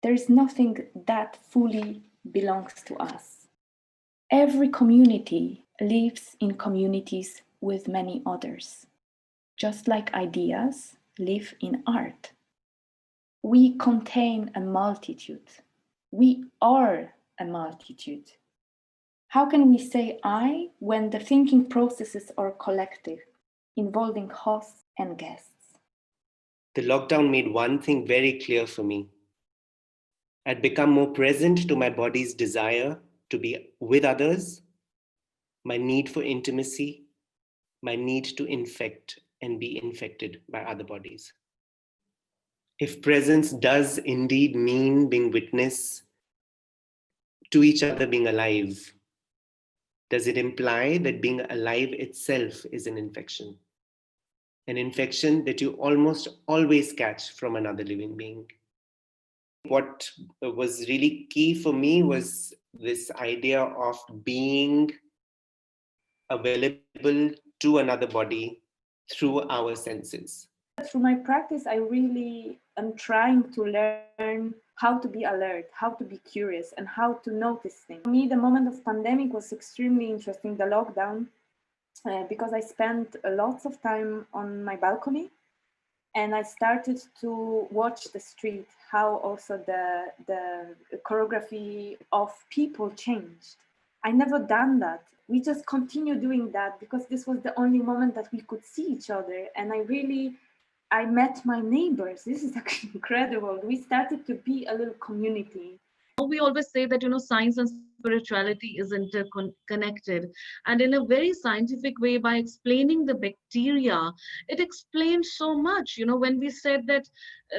There is nothing that fully belongs to us. Every community lives in communities with many others, just like ideas live in art. We contain a multitude. We are a multitude. How can we say I when the thinking processes are collective, involving hosts and guests? The lockdown made one thing very clear for me. I'd become more present to my body's desire to be with others, my need for intimacy, my need to infect and be infected by other bodies. If presence does indeed mean being witness to each other being alive, does it imply that being alive itself is an infection? An infection that you almost always catch from another living being. What was really key for me was this idea of being available to another body through our senses. Through my practice, I really am trying to learn how to be alert, how to be curious, and how to notice things. For me, the moment of pandemic was extremely interesting, the lockdown, because I spent lots of time on my balcony, and I started to watch the street, how also the choreography of people changed. I never done that. We just continue doing that because this was the only moment that we could see each other. And I met my neighbors. This is actually incredible. We started to be a little community. We always say that science and spirituality is interconnected, and in a very scientific way, by explaining the bacteria, it explains so much. When we said that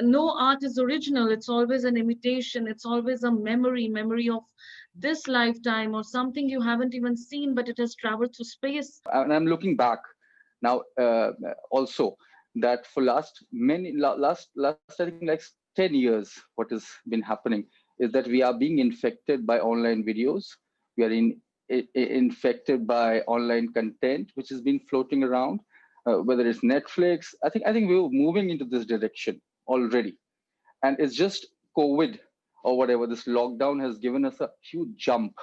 no art is original, it's always an imitation, it's always a memory of this lifetime or something you haven't even seen, but it has traveled through space. And I'm looking back now, also, that for last I think like 10 years, what has been happening is that we are being infected by online videos. We are infected by online content, which has been floating around, whether it's Netflix. I think we're moving into this direction already. And it's just COVID or whatever, this lockdown has given us a huge jump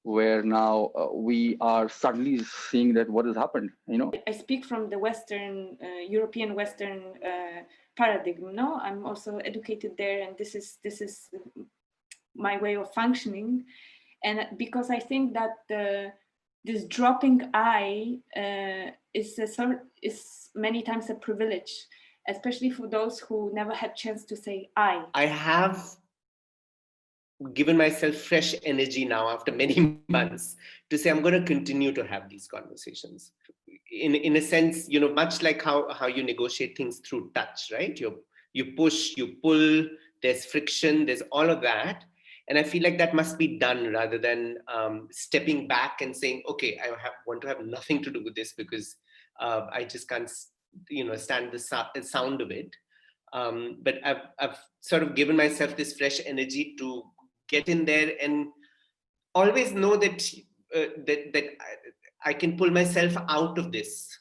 where now we are suddenly seeing that what has happened. I speak from the Western, European Western paradigm. No, I'm also educated there, and this is my way of functioning. And because I think that this dropping I is many times a privilege, especially for those who never had chance to say I. I have given myself fresh energy now after many months to say I'm going to continue to have these conversations. In a sense, much like how you negotiate things through touch, right? You push, you pull, there's friction, there's all of that. And I feel like that must be done rather than stepping back and saying, okay, want to have nothing to do with this because I just can't, stand the sound of it. But I've sort of given myself this fresh energy to get in there and always know that that I can pull myself out of this